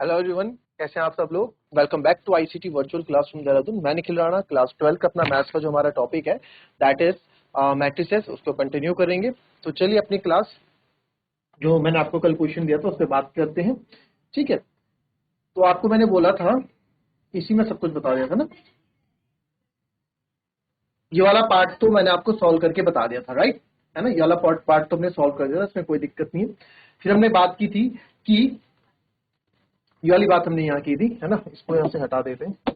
Hello everyone, कैसे हैं आप सब लोग। Welcome back to ICT virtual classroom Dehradun. मैं निखिल राणा, क्लास 12 का अपना मैथ्स का जो हमारा टॉपिक है दैट इज मैट्रिसेस, उसको कंटिन्यू करेंगे। तो चलिए अपनी क्लास जो मैंने आपको कल क्वेश्चन दिया था उस पर बात करते हैं। ठीक है, तो आपको मैंने बोला था, इसी में सब कुछ बता दिया था ना। ये वाला पार्ट तो मैंने आपको सॉल्व करके बता दिया था, राइट है ना। ये वाला पार्ट तो हमने सॉल्व कर दिया था, इसमें कोई दिक्कत नहीं है। फिर हमने बात की थी कि ये वाली बात हमने यहाँ की थी, है ना। इसको यहाँ से हटा देते हैं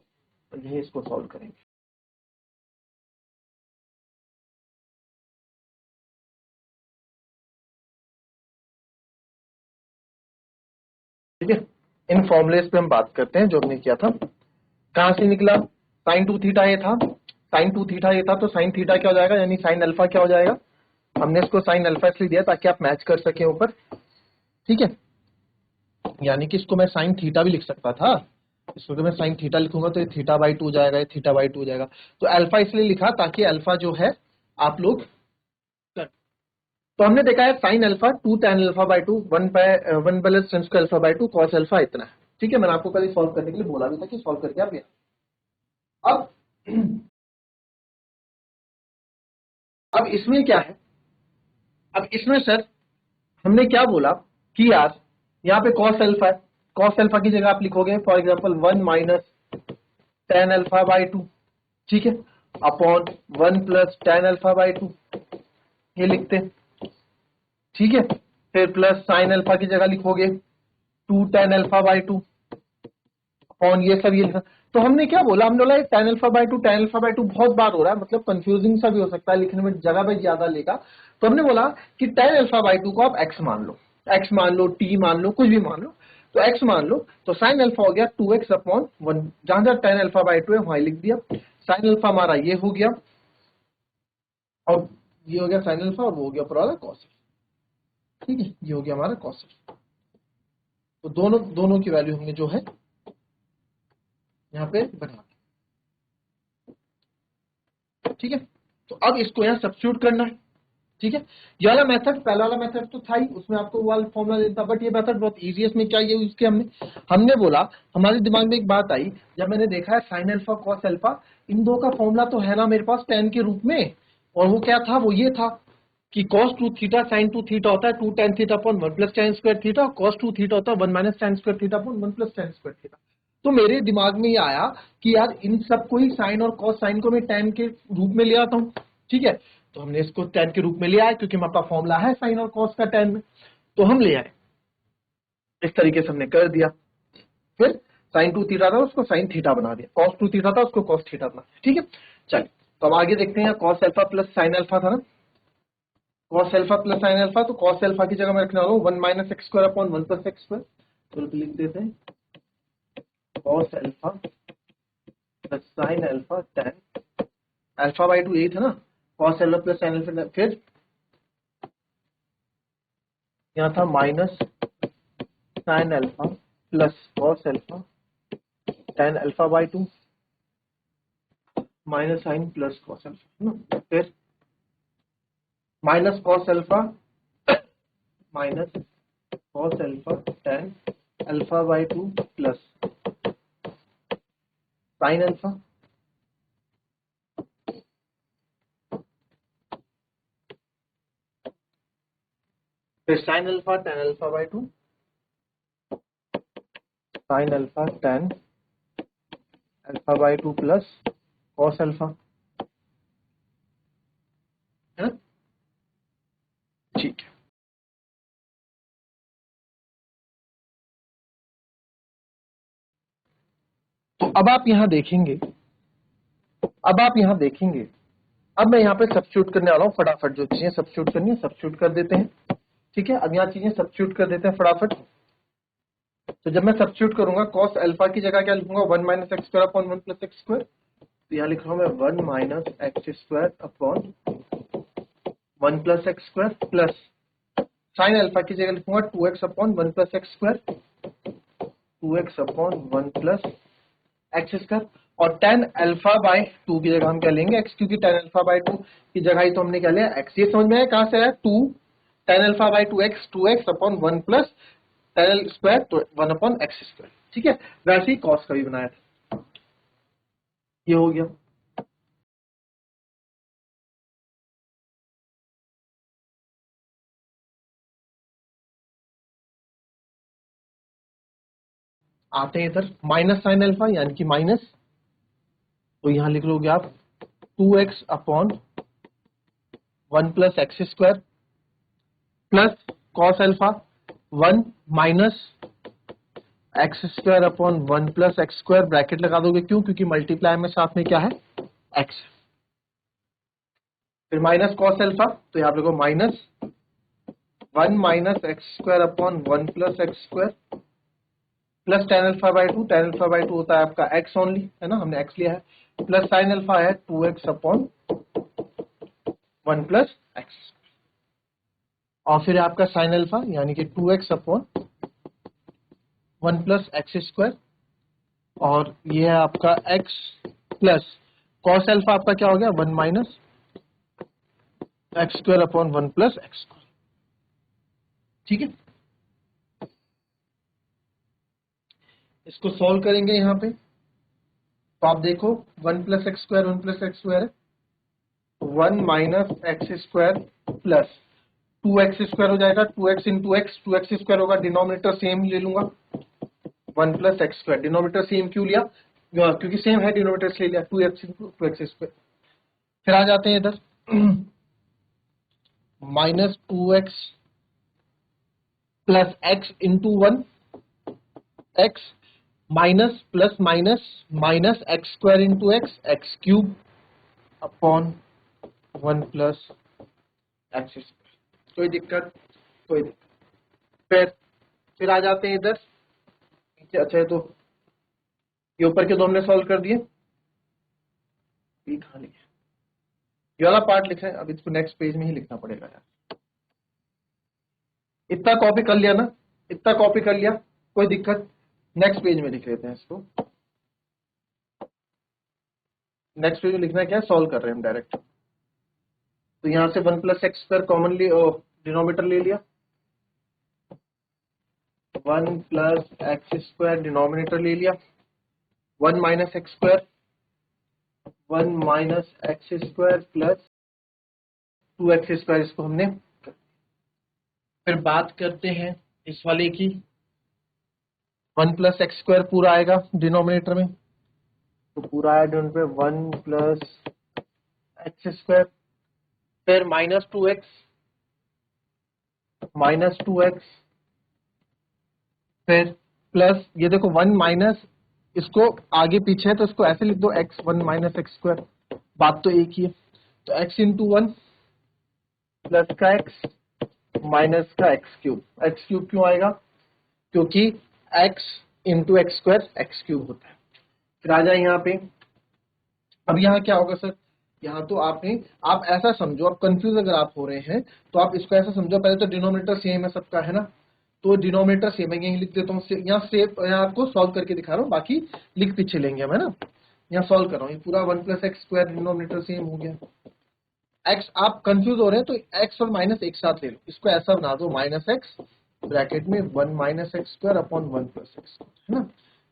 और यही इसको सॉल्व करेंगे। ठीक है, इन फॉर्मुलेस पे हम बात करते हैं जो हमने किया था। कहां से निकला, साइन टू थीटा ये था। साइन टू थीटा ये था तो साइन थीटा क्या हो जाएगा, यानी साइन अल्फा क्या हो जाएगा। हमने इसको साइन अल्फा इसलिए दिया ताकि आप मैच कर सके ऊपर। ठीक है, यानी कि इसको मैं साइन थीटा भी लिख सकता था। इसको तो मैं साइन थीटा लिखूंगा तो ये थीटा बाई टू जाएगा, ये थीटा बाई टू जाएगा। तो अल्फा इसलिए लिखा ताकि अल्फा जो है आप लोग कर। तो हमने देखा है sine alpha two tan alpha by to one plus tan square alpha by to cos alpha इतना है। ठीक है, मैंने आपको कल सॉल्व करने के लिए बोला भी था कि सॉल्व करके आप अब अब इसमें क्या है, अब इसमें सर हमने क्या बोला कि यार यहाँ पे कॉस अल्फा है। कॉस अल्फा की जगह आप लिखोगे for example one minus ten alpha by to. ठीक है, upon one plus ten alpha by to, ये लिखते हैं। ठीक है, फिर प्लस साइन अल्फा की जगह लिखोगे two tan alpha by two upon ये सब ये लिखा। तो हमने क्या बोला, हमने बोला टेन अल्फा बाई टू बहुत बार हो रहा है, मतलब कंफ्यूजिंग सा भी हो सकता है, लिखने में जगह भी ज्यादा लेगा। तो हमने बोला कि टेन अल्फा बाई टू को आप एक्स मान लो, एक्स मान लो, टी मान लो, कुछ भी मान लो। तो एक्स मान लो तो साइन अल्फा हो गया टू एक्स अपॉन वन, जहां जहां टेन अल्फा बाई टू है वहां लिख दिया। साइन अल्फा हमारा ये हो गया और ये हो गया साइन अल्फा, और वो हो गया ऊपर वाला कॉस। ठीक है, ये हो गया हमारा कॉस। तो दोनों दोनों की वैल्यू हमने जो है यहाँ पे बना। ठीक है, तो अब इसको यहाँ सब्स्टिट्यूट करना है। ठीक है, ये वाला मेथड, पहला वाला मेथड तो था ही, उसमें आपको वो वाला फॉर्मूला देता था, बट ये मेथड बहुत इजी है। इसमें क्या ये यूज किया हमने, हमने बोला, हमारे दिमाग में एक बात आई जब मैंने देखा है साइन अल्फा कॉस अल्फा, इन दो का फॉर्मूला तो है ना मेरे पास टेन के रूप में। और वो क्या था, वो ये था कि cos two theta sine two theta होता है two tan theta upon one plus tan square theta, cos two theta होता है one minus tan square theta upon one plus tan square theta. तो मेरे दिमाग में ये आया कि यार इन सबको ही साइन और कॉस, साइन को मैं टेन के रूप में ले आता हूँ। ठीक है, तो हमने इसको टेन के रूप में ले आए क्योंकि हमारे पास फॉर्मूला है साइन और कॉस का टेन में, तो हम ले आए। इस तरीके से हमने कर दिया। फिर साइन टू थीटा था उसको साइन थीटा बना दिया, कॉस टू थीटा था उसको कॉस थीटा बना दिया। ठीक है, चलिए तो अब आगे देखते हैं। Cos alpha plus sine alpha था ना, cos alpha plus sine alpha, तो कॉस अल्फा की जगह मैं रखने वाला हूँ one minus x square upon one plus x square. तो लिख देते हैं cos alpha plus sine alpha tan alpha by two, यही था ना, cos alpha plus sine alpha. फिर यहाँ था minus sine alpha plus cos alpha tan alpha by two minus sign plus cos alpha ना। फिर minus cos alpha minus cos alpha tan alpha by two plus sine alpha, फिर sine alpha tan alpha by two, sine alpha tan alpha by two plus cos alpha, है ना। ठीक है, तो अब आप यहां देखेंगे, अब आप यहां देखेंगे, अब मैं यहाँ पे सब्स्टिट्यूट करने वाला हूँ। फटाफट जो चीजें सब्स्टिट्यूट करनी है सब्स्टिट्यूट कर देते हैं। ठीक है, अब यहाँ चीजें सब्स्टिट्यूट कर देते हैं फटाफट। तो जब मैं सब्स्टिट्यूट करूंगा कॉस अल्फा की जगह क्या लिखूंगा, one minus x square upon one plus x square. तो यहाँ लिख रहा हूँ मैं one minus x square upon one plus x square plus sine alpha की जगह लिखूंगा two x upon one plus x square, two x upon one plus x square. और टेन अल्फा बाई टू की जगह हम क्या लेंगे एक्स, क्योंकि टेन अल्फा बाई टू की जगह ही तो हमने क्या लिया एक्स। ये समझ में आया कहां से आया, two tan alpha by two x upon one plus tan square तो 1/x², ठीक है। वैसे ही cos का भी बनाया था, ये हो गया। आते हैं इधर माइनस साइन अल्फा यानी कि माइनस, तो यहां लिख लोगे आप 2x/1 + x² plus cos alpha 1 minus x² / 1 + x², bracket लगा दोगे, क्यों? क्योंकि मल्टीप्लाई में साथ में क्या है, x। फिर माइनस कॉस अल्फा, तो यहाँ लिखो -1 minus x² / 1 + x² plus tan α/2, tan α/2 होता है आपका x ओनली, है ना, हमने x लिया है, प्लस साइन अल्फा है 2x/1 + x, और फिर आपका साइन अल्फा यानी कि 2x/1 + x², और ये है आपका x प्लस कॉस अल्फा आपका क्या हो गया 1 माइनस x² / 1 + x², ठीक है। इसको सॉल्व करेंगे यहाँ पे, तो आप देखो 1 + x² 1 + x² है, 1 माइनस x² प्लस 2x² हो जाएगा, 2x × x, 2x² होगा, डिनोमिनेटर सेम ले लूंगा, 1 + x², डिनोमिनेटर सेम क्यों लिया, क्योंकि सेम है, डिनोमिनेटर ले लिया, 2x × 2x²। फिर आ जाते हैं इधर -2x plus x × 1 x minus plus minus -x² × x, x³ upon 1 + x²। कोई दिक्कत, कोई दिक्कत। फिर आ जाते हैं इधर नीचे, अच्छा है, तो ये ऊपर के दो हमने सॉल्व कर दिए, खाली है, ये वाला पार्ट लिखा है, अब इसको नेक्स्ट पेज में ही लिखना पड़ेगा यार। इतना कॉपी कर लिया ना, इतना कॉपी कर लिया, कोई दिक्कत, नेक्स्ट पेज में लिख लेते हैं इसको। नेक्स्ट पेज में लिखना क्या है, सॉल्व कर रहे हैं हम डायरेक्ट, तो यहां से 1 + x² कॉमनली डिनोमिनेटर ले लिया, 1 + x² डिनोमिनेटर ले लिया, 1 minus x², 1 minus x² plus 2x², इसको हमने। फिर बात करते हैं इस वाले की, 1 + x² पूरा आएगा डिनोमिनेटर में, तो पूरा आया डिनोमिनेटर में 1 + x², फिर -2x, फिर प्लस, ये देखो 1 माइनस, इसको आगे पीछे है तो इसको ऐसे लिख दो x, 1 माइनस x², बात तो एक ही है, तो x × 1 प्लस का x माइनस का x³ क्यों आएगा, क्योंकि x × x² x³ होता है। फिर आ जाए यहाँ पे, अब यहाँ क्या होगा सर, यहाँ तो आप ऐसा समझो, आप कंफ्यूज अगर आप हो रहे हैं तो आप इसको ऐसा समझो, पहले तो डिनोमिनेटर सेम है सबका, है ना, तो डिनोमिनेटर सेम है, यहीं लिख देता हूँ, यहाँ आपको सॉल्व करके दिखा रहा हूँ, बाकी लिख पीछे लेंगे हम, है ना, यहाँ सॉल्व कर रहा हूँ, ये पूरा 1 + x² डिनोमिनेटर सेम हो गया। x आप कंफ्यूज हो रहे हैं तो x और माइनस एक साथ ले लो, इसको ऐसा बना दो -x ब्रैकेट में 1 माइनस x² अपॉन 1 + x², है ना,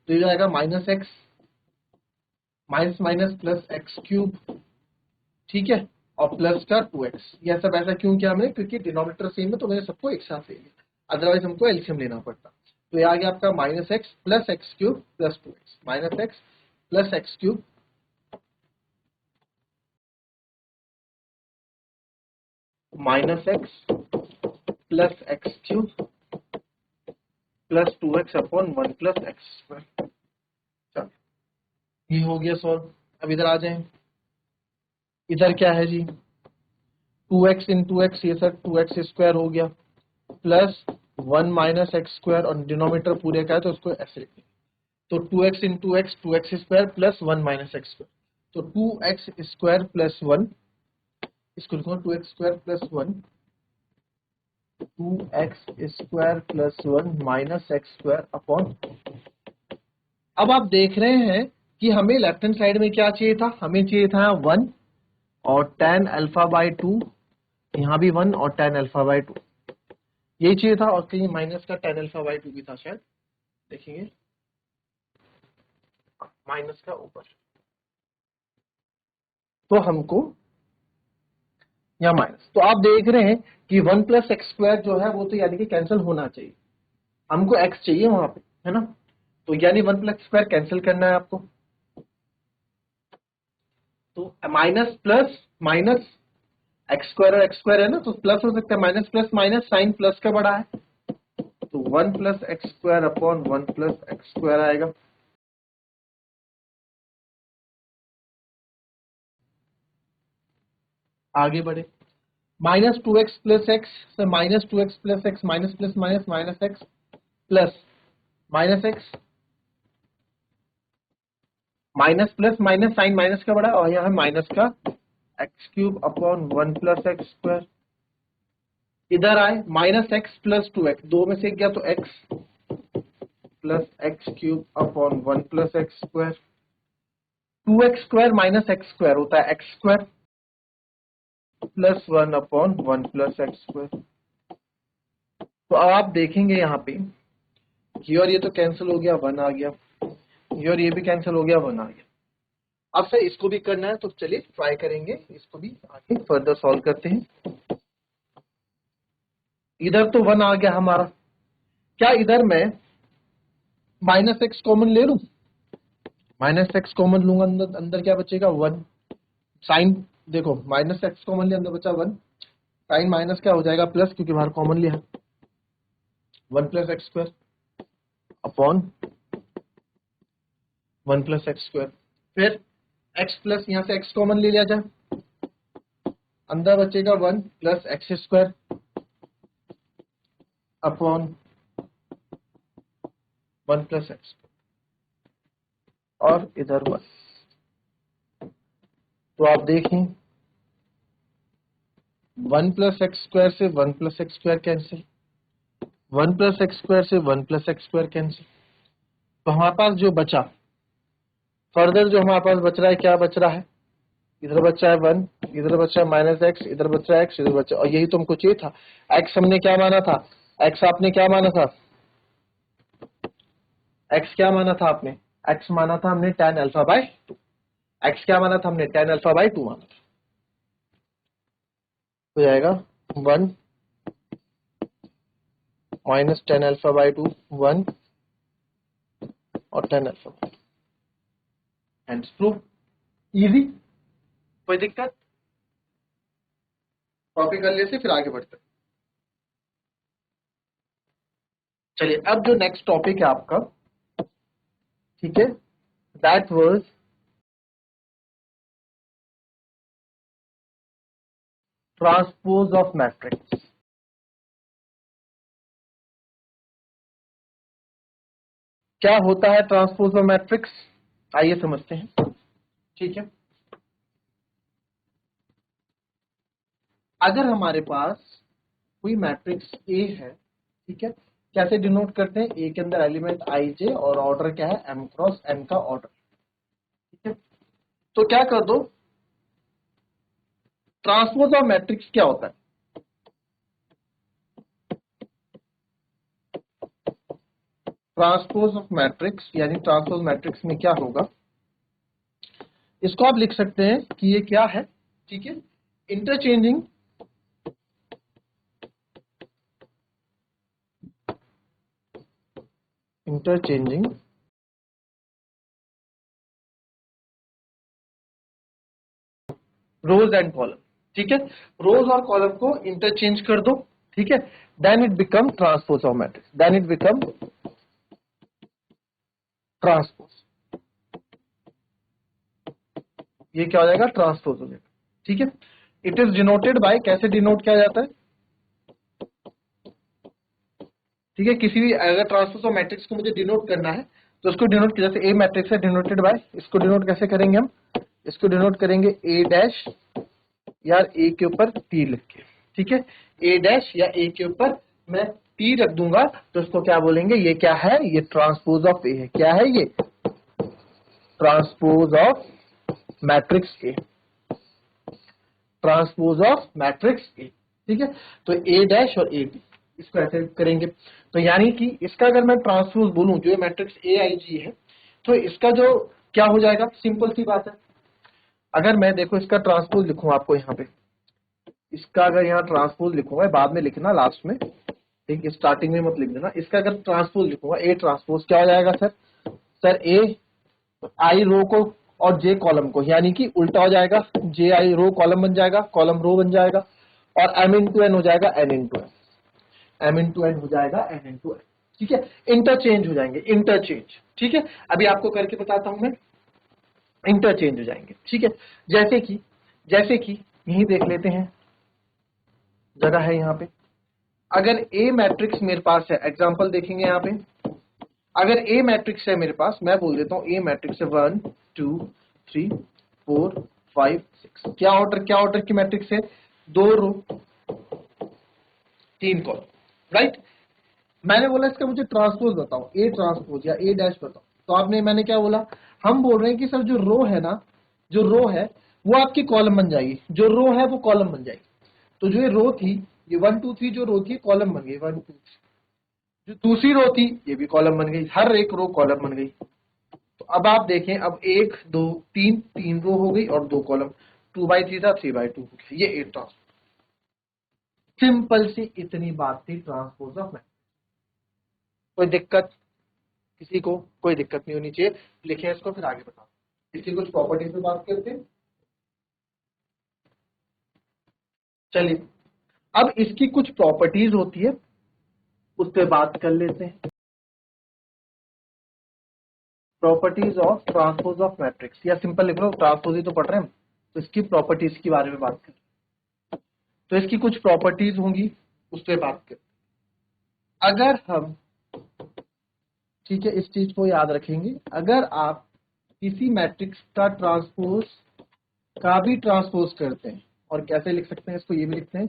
तो ये जाएगा -x माइनस प्लस x³, ठीक है, और प्लस का 2x, ये सब ऐसा क्यों किया हमने, क्योंकि डिनोमिनेटर सेम है तो मैंने सबको एक साथ ले लिया, अदरवाइज हमको एलसीएम लेना पड़ता। तो ये आ गया आपका -x plus x³ plus 2x, -x plus x³ -x plus x³ plus 2x upon 1 + x²। चलो ये हो गया सॉल्व। अब इधर आ जाए, इधर क्या है जी, 2x × x, ये सर 2x² हो गया, प्लस 1 माइनस x² और डिनोमिनेटर पूरे का है तो उसको ऐसे लिखेंगे, तो 2x × x 2x² plus 1 minus x², तो 2x² प्लस 1, इसको लिखो 2x² plus 1, 2x² plus 1 minus x² upon. अब आप देख रहे हैं कि हमें लेफ्ट हैंड साइड में क्या चाहिए था, हमें चाहिए था 1 और tan α/2, यहाँ भी 1 और tan α/2, यही चाहिए था, और कहीं माइनस का tan अल्फा बाई 2 भी था शायद, देखेंगे माइनस का ऊपर, तो हमको या माइनस, तो आप देख रहे हैं कि 1 प्लस एक्स स्क्वायर जो है वो तो यानी कि कैंसिल होना चाहिए, हमको x चाहिए वहां पे, है ना। तो यानी 1 प्लस स्क्वायर कैंसिल करना है आपको, तो minus plus minus x square और एक्स स्क्वायर है ना, तो प्लस हो सकता है, minus plus minus, sign plus का बड़ा है, तो 1 plus x square upon 1 plus x square आएगा। आगे बढ़े, minus 2x plus x, minus 2x plus x, minus plus minus minus x plus minus x, minus plus minus, sign minus का बड़ा है, और यहाँ है माइनस का x cube upon 1 plus x square. इधर आए माइनस एक्स प्लस 2x, दो में से एक गया तो x plus x cube upon 1 plus x square. 2x square minus x square होता है x square plus 1 upon 1 plus x square. तो अब आप देखेंगे यहाँ पे ये और ये तो कैंसिल हो गया, 1 आ गया, ये और ये भी कैंसिल हो गया, 1 आ गया। अब सर इसको भी करना है, तो चलिए ट्राई करेंगे, इसको भी आगे फर्दर सॉल्व करते हैं। इधर तो 1 आ गया हमारा, क्या इधर मैं माइनस एक्स कॉमन ले लूं, माइनस एक्स कॉमन लूंगा, अंदर अंदर क्या बचेगा 1, साइन देखो माइनस एक्स कॉमन लिया, अंदर बचा 1, साइन माइनस क्या हो जाएगा प्लस, क्योंकि बाहर कॉमन लिया है, 1 plus x square upon 1 plus x square. फिर x प्लस यहाँ से x कॉमन ले लिया जाए, अंदर बचेगा 1 plus x square upon 1 plus x, और इधर 1। तो आप देखें 1 प्लस एक्स स्क्वायर से 1 plus x square cancel, 1 plus x square से 1 प्लस एक्स स्क्वायर कैंसिल, तो हमारे पास जो बचा फर्दर, जो हमारे पास बच रहा है, क्या बच रहा है, इधर बचा है 1, इधर बचा है माइनस एक्स, इधर बचा है एक्स, इधर बचा, और यही तो हमको चाहिए था। एक्स हमने क्या माना था, एक्स आपने क्या माना था, एक्स क्या माना था आपने, एक्स माना था हमने tan अल्फा बाय 2, एक्स क्या माना था हमने, tan अल्फा बाय 2 माना था। हो जाएगा 1 माइनस tan अल्फा बाय 2, 1 और tan alpha by 2, and proof. Easy, कोई दिक्कत, कॉपी कर लेते फिर आगे बढ़ते। चलिए अब जो नेक्स्ट टॉपिक है आपका, ठीक है, that was transpose of matrix. क्या होता है ट्रांसपोज ऑफ मैट्रिक्स, आइए समझते हैं। ठीक है, अगर हमारे पास कोई मैट्रिक्स ए है, ठीक है, कैसे डिनोट करते हैं, ए के अंदर एलिमेंट आई जे और ऑर्डर क्या है एम क्रॉस एन का ऑर्डर, ठीक है। तो क्या कर दो, ट्रांसपोज ऑफ मैट्रिक्स क्या होता है, ट्रांसपोज ऑफ मैट्रिक्स यानी ट्रांसपोज मैट्रिक्स में क्या होगा, इसको आप लिख सकते हैं कि ये क्या है, ठीक है, interchanging interchanging rows and column, ठीक है, रोज और कॉलम को इंटरचेंज कर दो, ठीक है, then it become transpose of matrix, then it become transpose, ये क्या हो जाएगा ट्रांसपोज हो जाएगा, ठीक है। इट इज डिनोटेड बाय, कैसे डिनोट किया जाता है, ठीक है, किसी भी अगर ट्रांसपोज ऑफ मैट्रिक्स को मुझे डिनोट करना है तो उसको डिनोट, जैसे ए मैट्रिक्स है डिनोटेड बाय, इसको डिनोट कैसे करेंगे हम, इसको डिनोट करेंगे ए डैश, यार ए के ऊपर टी लिख के, ठीक है, ए डैश या ए के ऊपर मैं टी रख दूंगा, तो इसको क्या बोलेंगे, ये क्या है, ये ट्रांसपोज ऑफ ए है, क्या है ये, transpose of matrix A, transpose of matrix A, ठीक है। तो ए डैश और ए टी, इसको ऐसे करेंगे। तो यानी कि इसका अगर मैं ट्रांसपोज बोलूं, जो ये मैट्रिक्स ए आई जी है, तो इसका जो क्या हो जाएगा, सिंपल सी बात है, अगर मैं देखो इसका ट्रांसपोज लिखूं आपको यहाँ पे, इसका अगर यहाँ ट्रांसपोज लिखूंगा, बाद में लिखना लास्ट में, ठीक, स्टार्टिंग में मत लिख देना। इसका अगर ट्रांसपोज लिखूंगा, ए ट्रांसपोज क्या हो जाएगा सर, सर ए आई रो को और जे कॉलम को, यानी कि उल्टा हो जाएगा, जे आई रो कॉलम बन जाएगा, कॉलम रो बन जाएगा, और एम इंटू एन हो जाएगा n into n, m into n हो जाएगा एन इंटू एन। ठीक है, इंटरचेंज हो जाएंगे, इंटरचेंज। ठीक है, अभी आपको करके बताता हूं मैं, इंटरचेंज हो जाएंगे। ठीक है, जैसे कि यही देख लेते हैं, जगह है यहाँ पे, अगर ए मैट्रिक्स मेरे पास है, एग्जांपल देखेंगे यहाँ पे, अगर ए मैट्रिक्स है मेरे पास, मैं बोल देता हूं ए मैट्रिक्स है 1 2 3 4 5 6, क्या ऑर्डर की मैट्रिक्स है, 2 रो 3 कॉलम, राइट। मैंने बोला इसका मुझे ट्रांसपोज बताओ, ए ट्रांसपोज या ए डैश बताओ, तो आपने, मैंने क्या बोला, हम बोल रहे हैं कि सर जो रो है ना, जो रो है वो आपकी कॉलम बन जाएगी, जो रो है वो कॉलम बन जाएगी। तो जो ये रो थी, ये 1 2 3 जो रो थी कॉलम बन गई, 1 2 3, जो दूसरी रो थी ये भी कॉलम बन गई, हर एक रो कॉलम बन गई। तो अब आप देखें, अब 1 2 3, 3 रो हो गई और 2 कॉलम, 2/3 था 3/2 हो गया, ये ए ट्रांसपोज। सिंपल सी इतनी बात थी ट्रांसपोज ऑफ मैट्रिक्स। कोई दिक्कत किसी को, कोई दिक्कत नहीं होनी चाहिए, लिखे इसको फिर आगे बताओ। इसकी कुछ प्रॉपर्टीज पे बात करते हैं, चलिए अब इसकी कुछ प्रॉपर्टीज होती है उस पर बात कर लेते हैं। Properties of transpose of matrix, या सिंपल लिख लो, ट्रांसपोज ही तो पढ़ रहे हैं हम, तो इसकी प्रॉपर्टीज के बारे में बात करें। तो इसकी कुछ प्रॉपर्टीज होंगी, उस पर बात करें। अगर हम, ठीक है, इस चीज को याद रखेंगे, अगर आप किसी मैट्रिक्स का ट्रांसपोज का भी ट्रांसपोज करते हैं, और कैसे लिख सकते हैं इसको, ये भी लिखते हैं,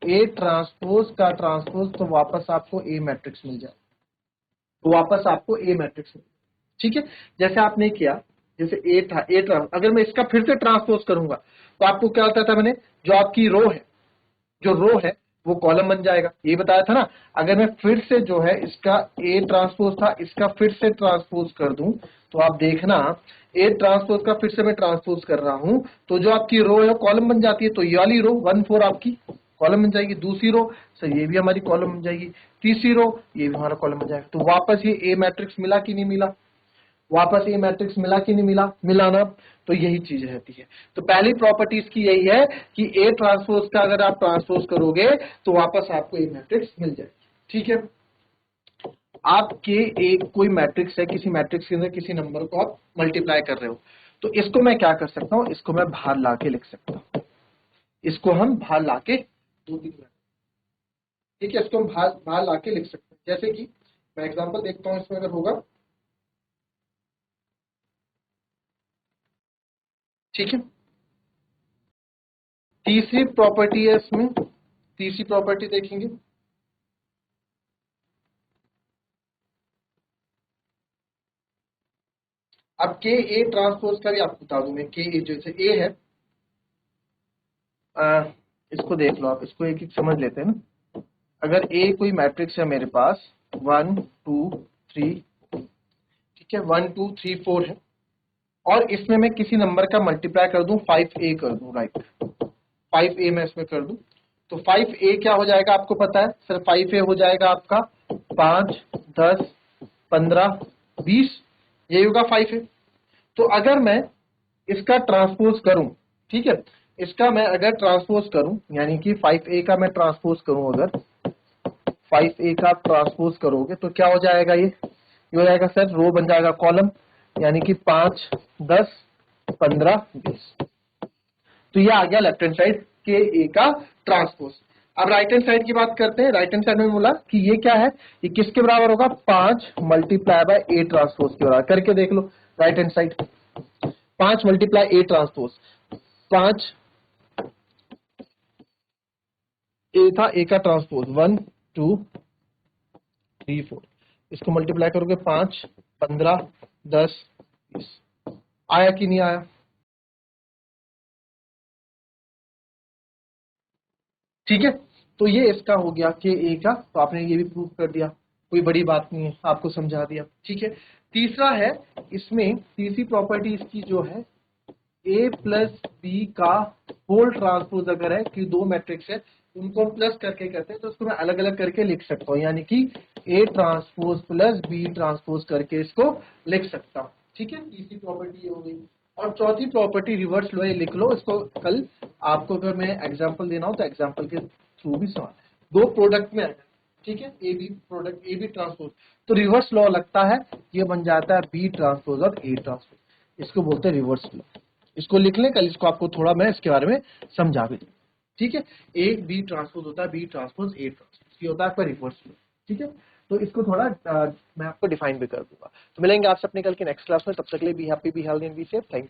ए ट्रांसपोज का ट्रांसपोज, तो वापस आपको ए मैट्रिक्स मिल जाए, तो वापस आपको ए मैट्रिक्स मिल। ठीक है, जैसे आपने किया, जैसे ए था, ए ट्रांस, अगर मैं इसका फिर से ट्रांसपोज करूंगा तो आपको क्या होता था, मैंने जो आपकी रो है, जो रो है वो कॉलम बन जाएगा, ये बताया था ना। अगर मैं फिर से जो है इसका ए ट्रांसपोज था, इसका फिर से ट्रांसपोज कर दूं, तो आप देखना ए ट्रांसपोज का फिर से मैं ट्रांसपोज कर रहा हूं, तो जो आपकी रो है कॉलम बन जाती है। तो ये वाली रो 1 4 आपकी कॉलम बन जाएगी, दूसरी रो सर ये भी हमारी कॉलम बन जाएगी, तीसरी रो ये भी हमारा कॉलम बन जाएगा। तो वापस ये ए मैट्रिक्स मिला कि नहीं मिला, वापस ये मैट्रिक्स मिला कि नहीं मिला, मिला ना। तो यही चीज रहती है। तो पहली प्रॉपर्टी इसकी यही है कि ए ट्रांसपोज का अगर आप ट्रांसपोज करोगे तो वापस आपको ए मैट्रिक्स मिल जाएगी। ठीक है, आपके एक कोई मैट्रिक्स है, किसी मैट्रिक्स के अंदर किसी नंबर को आप मल्टीप्लाई कर रहे हो, तो इसको मैं क्या कर सकता हूं, इसको मैं बाहर लाके लिख सकता हूं, इसको हम बाहर लाके 2 3 मिनट, ठीक है, इसको हम बाहर लाके लिख सकते हैं। जैसे कि मैं एग्जांपल देखता हूं इसमें अगर होगा, ठीक है। तीसरी प्रॉपर्टी है इसमें, तीसरी प्रॉपर्टी देखेंगे, अब के ए ट्रांसपोज का भी आपको बता दूं मैं, के ए जैसे ए है, इसको देख लो आप, इसको एक एक समझ लेते हैं ना। अगर ए कोई मैट्रिक्स है मेरे पास 1 2 3, ठीक है, 1 2 3 4 है, और इसमें मैं किसी नंबर का मल्टीप्लाई कर दूं, 5a कर दूं, राइट, 5a मैं इसमें कर दूं, तो 5a क्या हो जाएगा आपको पता है सर, 5a हो जाएगा आपका 5 10 15 20, यही होगा 5a। तो अगर मैं इसका ट्रांसपोज करूं, ठीक है, इसका मैं अगर ट्रांसपोज करूं, यानी कि 5a का मैं ट्रांसपोज करूं, अगर 5a का ट्रांसपोज करोगे तो क्या हो जाएगा, ये हो जाएगा सर, रो बन जाएगा कॉलम, यानी कि 5 10 15 20। तो ये आ गया लेफ्ट हैंड साइड के ए का ट्रांसपोज। अब राइट हैंड साइड की बात करते हैं। राइट हैंड साइड में बोला कि ये क्या है, ये किसके बराबर होगा, 5 मल्टीप्लाई बाय ए ट्रांसपोज के बराबर, करके देख लो right hand side, 5 multiply A transpose, 5 A था, ए का ट्रांसपोज 1 2 3 4, इसको मल्टीप्लाई करोगे 5 15 10 20, आया कि नहीं आया, ठीक है। तो ये इसका हो गया कि ए का, तो आपने ये भी प्रूव कर दिया, कोई बड़ी बात नहीं है, आपको समझा दिया। ठीक है, तीसरा है, इसमें तीसरी प्रॉपर्टी इसकी जो है ए प्लस बी का होल ट्रांसपोज अगर है कि दो मैट्रिक्स है उनको प्लस करके करते हैं तो उसको मैं अलग अलग करके लिख सकता हूँ, यानी कि A transpose plus B transpose करके इसको लिख सकता हूँ। ठीक है, तीसरी प्रॉपर्टी ये हो गई। और चौथी प्रॉपर्टी रिवर्स लो, ये लिख लो इसको, कल आपको अगर मैं एग्जाम्पल देना हो तो एग्जाम्पल के थ्रू भी सवाल, दो प्रोडक्ट में, ठीक है, A B product, A B transpose, तो रिवर्स लॉ लगता है, ये बन जाता है बी ट्रांसपोज और ए ट्रांसपोज, इसको बोलते हैं रिवर्स लॉ। इसको लिख लें, कल इसको आपको थोड़ा मैं इसके बारे में समझा भी दूँ। ठीक है, ए बी ट्रांसपोज होता है बी ट्रांसपोज ए ट्रांसपोज, ये होता है आपका रिवर्स लॉ। ठीक है, तो इसको थोड़ा मैं आपको डिफाइन भी कर दूंगा। तो मिलेंगे आपसे अपने कल की नेक्स्ट क्लास में, तब तक के लिए be happy, be healthy and be safe. Thank you.